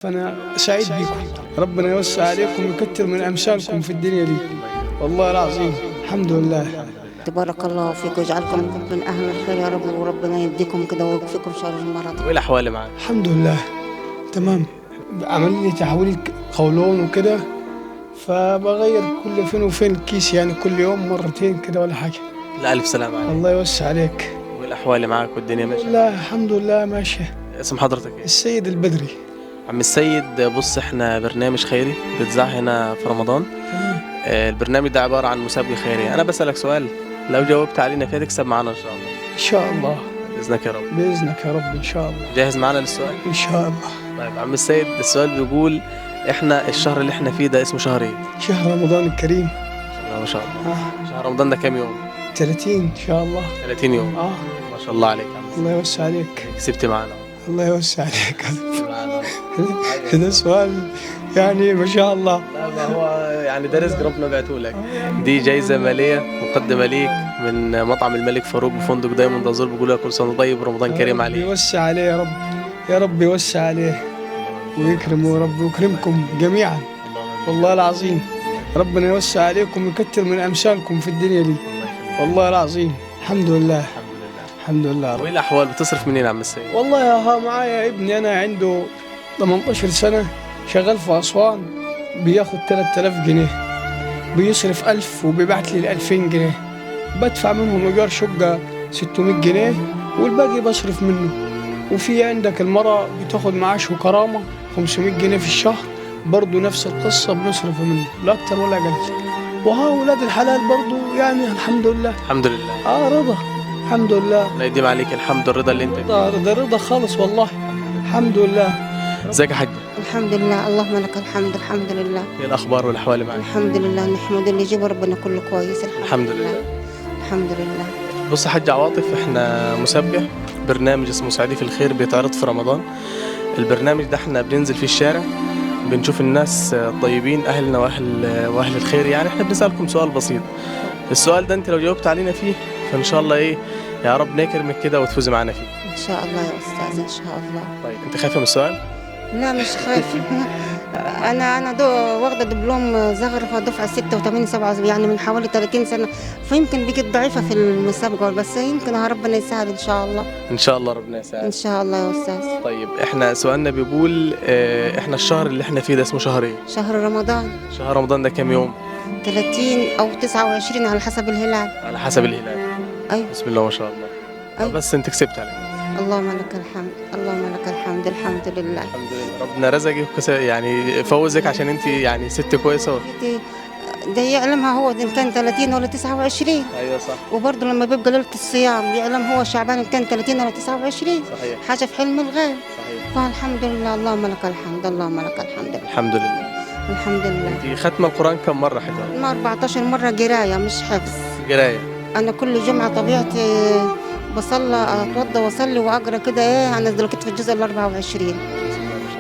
فأنا سعيد بكم. ربنا يوسع عليكم ويكتر من أمثالكم في الدنيا دي، والله العظيم. الحمد لله. تبارك الله فيك ويجعلكم من أهل الخير يا رب، وربنا يديكم كده ويكفيكم شر المرض. وايه الاحوال اللي معاك؟ الحمد لله تمام. عمل لي تحويل قولون وكده، فبغير كل فين وفين الكيس، يعني كل يوم مرتين كده ولا حاجة. لا الف سلامة عليك. الله يوسع عليك. وايه الاحوال اللي معاك والدنيا ماشيه؟ لا الحمد لله ماشية. اسم حضرتك ايه؟ السيد البدري. عم السيد، بص احنا برنامج خيري بيتذاع هنا في رمضان. البرنامج ده عبارة عن مسابقة خيرية. انا بسألك سؤال، لو جاوبت علينا فيها تكسب معانا ان شاء الله. إن شاء الله. باذنك يا رب. بإذنك يا رب إن شاء الله. جاهز معانا للسؤال؟ إن شاء الله. طيب عم السيد، السؤال بيقول احنا الشهر اللي احنا فيه ده اسمه شهر ايه؟ شهر رمضان الكريم. ما شاء الله. شهر رمضان ده كام يوم؟ 30 إن شاء الله. 30 يوم. ما شاء الله عليك يا عم. الله يوسع عليك. كسبت معانا. الله يوسع عليك. هذا سؤال يعني ما شاء الله. لا ما هو يعني ده رزق ربنا بعته لك. دي جايزة مالية مقدمة ليك من مطعم الملك فاروق بفندق دايموند أزور، بيقول لك كل سنة طيب ورمضان كريم عليك. يوسع عليه يا رب، يا رب يوسع عليه ويكرمه يا رب ويكرمكم جميعا، والله العظيم. ربنا يوسع عليكم ويكتر من أمثالكم في الدنيا دي، والله العظيم. الحمد لله. الحمد لله. وايه الأحوال، بتصرف منين يا عم السيد؟ والله ها معايا ابني أنا عنده 18 سنة، شغال في أسوان، بياخد 3000 جنيه، بيصرف 1000 وبيبعت لي 2000 جنيه، بدفع منهم إيجار شقة 600 جنيه والباقي بصرف منه. وفي عندك المرأة بتاخد معاش وكرامة 500 جنيه في الشهر، برضو نفس القصة بنصرف منه، لا أكتر ولا أقل. وها ولاد الحلال برضو يعني الحمد لله. الحمد لله. رضا الحمد لله. لا يديم عليك الحمد والرضا اللي انت فيه. رضا خالص والله. الحمد لله. ازيك يا حاج؟ الحمد لله، اللهم لك الحمد. الحمد لله. ايه الأخبار والأحوال اللي معاك؟ الحمد لله، نحمد اللي يجيب ربنا كله كويس. الحمد لله. الحمد لله. بص يا حاج عواطف، احنا مسابقة برنامج اسمه سعيدي في الخير بيتعرض في رمضان. البرنامج ده احنا بننزل في الشارع، بنشوف الناس الطيبين، اهلنا واهل الخير. يعني احنا بنسألكم سؤال بسيط، السؤال ده انت لو جاوبت علينا فيه فان شاء الله ايه يا رب نكرمك كده وتفوزي معانا فيه. إن شاء الله يا أستاذ، إن شاء الله. طيب انت خايفة من السؤال؟ لا مش خايفة. أنا واخدة دبلوم زخرفة دفعة 86 7 يعني من حوالي 30 سنة، فيمكن بقيت ضعيفة في المسابقة، بس يمكن ربنا يسهل إن شاء الله. ان شاء الله ربنا يساعدك. إن شاء الله يا أستاذ. طيب احنا سؤالنا بيقول احنا الشهر اللي احنا فيه ده اسمه شهر ايه؟ شهر رمضان. شهر رمضان ده كام يوم؟ 30 أو 29 على حسب الهلال. على حسب الهلال. أيوة. بسم الله ما شاء الله. أيوة. بس انت كسبت عليك. اللهم لك الحمد، اللهم لك الحمد. الحمد لله. الحمد لله. ربنا رزقك يعني فوزك عشان انت يعني ست كويسه. ده يعلمها هو إن كان 30 ولا 29. ايوه صح. وبرضه لما بيبقى ليلة الصيام يعلم هو شعبان إن كان 30 ولا 29. صحيح. حاجة في حلم الغيب. صحيح. فالحمد لله، اللهم لك الحمد، اللهم لك الحمد. الحمد لله. الحمد لله. انت ختمه القران كم مره حجه؟ 14 مرة قراية مش حفظ. قرايه. أنا كل جمعة طبيعتي بصلي، أتوضى وأصلي وأقرأ كده أنا دلوقتي في الجزء 24.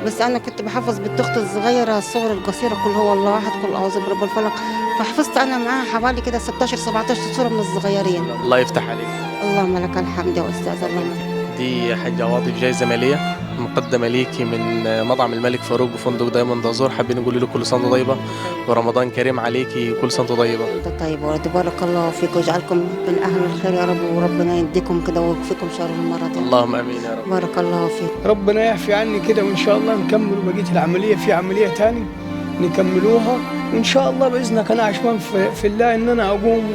بس أنا كنت بحفظ بنت أختي الصغيرة الصور القصيرة كل هو الله أحد كل أعوذ برب الفلق، فحفظت أنا معاها حوالي كده 16 17 صورة من الصغيرين. الله يفتح عليك. اللهم لك الحمد يا أستاذ. اللهم دي يا حاجه عواطف جايزه ماليه مقدمه ليكي من مطعم الملك فاروق بفندق دايموند أزور. حابين نقول لك كل سنه وأنت طيبه ورمضان كريم عليكي، كل سنه وأنت طيبه. أنت طيب وتبارك الله فيك ويجعلكم من أهل الخير يا رب، وربنا يديكم كده ويكفيكم شر المرض. اللهم امين يا رب. بارك الله فيك. ربنا يعفي عني كده، وإن شاء الله نكمل بقية العملية، في عملية تاني نكملوها، وإن شاء الله بإذنك أنا عشمان في الله إن أنا أقوم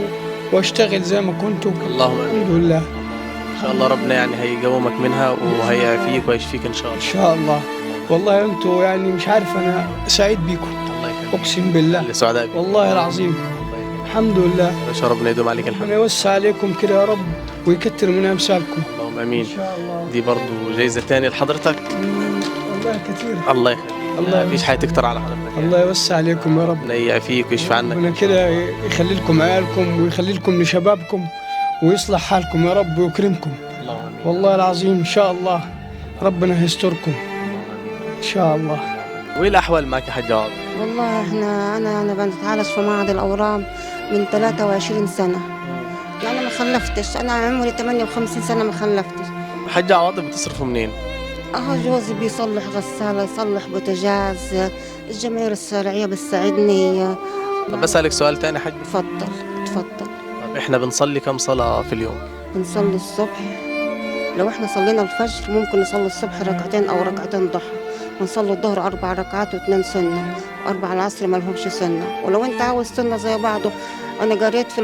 وأشتغل زي ما كنت. اللهم امين. الحمد لله. ان شاء الله ربنا يعني هيقومك منها وهيعافيك ويشفيك ان شاء الله. إن شاء الله. والله أنتوا يعني مش عارف، أنا سعيد بيكم الله يكرمك. أقسم بالله. اللي سعداء بك. والله العظيم. الحمد لله. ان شاء الله ربنا يدوم عليك الحمد. ربنا يوسع عليكم كده يا رب ويكتر من أمثالكم. اللهم إن امين. شاء الله. دي برضو جايزة تانية لحضرتك. والله كثير. الله يخليك. الله مفيش حاجة تكتر على حضرتك. الله يوسع عليكم يا رب. ربنا يعافيك ويشفي عنك. ربنا كده يخلي لكم عيالكم ويخلي لكم لشبابكم ويصلح حالكم يا رب ويكرمكم. اللهم امين. والله العظيم إن شاء الله ربنا يستركم إن شاء الله. وايه الأحوال معك يا حاج عوض؟ والله أنا بنتعالج في معهد الأورام من 23 سنة. أنا ما خلفتش، أنا عمري 58 سنة ما خلفتش. حاج عوض بتصرفوا منين؟ جوزي بيصلح غسالة، يصلح بوتاجاز، الجمعية الشرعية بتساعدني. طب بسألك سؤال تاني حاج. اتفضل اتفضل. طب احنا بنصلي كم صلاة في اليوم؟ بنصلي الصبح، لو احنا صلينا الفجر ممكن نصلي الصبح ركعتين او ركعتين ضحى، ونصلي الظهر 4 ركعات و2 سنة، و4 العصر ما لهمش سنة. ولو انت عاوز سنة زي بعضه، انا قريت في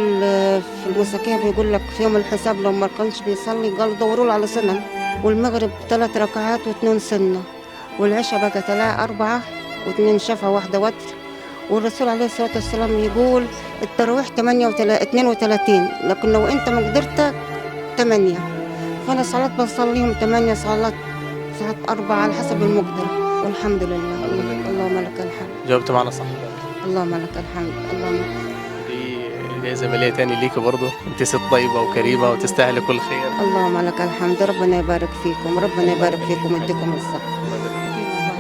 الوثائقية بيقول لك في يوم الحساب لو ما كانش بيصلي قال دوروا له على سنن. والمغرب 3 ركعات و2 سنة، والعشاء بقى 4 و2 شفعة واحدة وتر. والرسول عليه الصلاة والسلام يقول التراويح 32، لكن لو انت مقدرتك 8. فأنا صلاة بصليهم 8 صلاة، ساعات 4 على حسب المقدرة. والحمد لله. اللهم لك الحمد. جاوبت معنا صح. اللهم لك الحمد. اللهم دي زميلية تاني ليكي برضه، انت ست طيبة وكريمة وتستاهلي كل خير. اللهم لك الحمد. ربنا يبارك فيكم، ربنا يبارك فيكم ويديكم الصحة.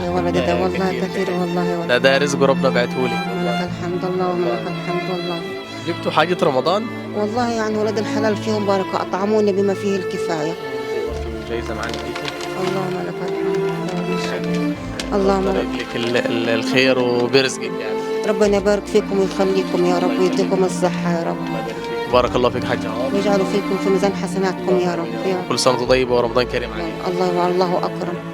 والله يا ولدي ده والله كثير والله يا ولدي. ده رزق ربنا بعتهولي. اللهم لك الحمد. اللهم لك الحمد والله. جبتوا حاجة رمضان؟ والله يعني ولد الحلال فيهم بركة، أطعموني بما فيه الكفاية. جايزة معانا ليكي. اللهم لك الحمد. اللهم لك الخير وبرزقك يعني. ربنا يبارك فيكم ويخليكم يا رب ويديكم الصحة يا رب. بارك الله فيك حاج. ويجعلوا فيكم في ميزان حسناتكم يا رب. كل سنة وانت طيبة ورمضان كريم عليك. الله أكرم.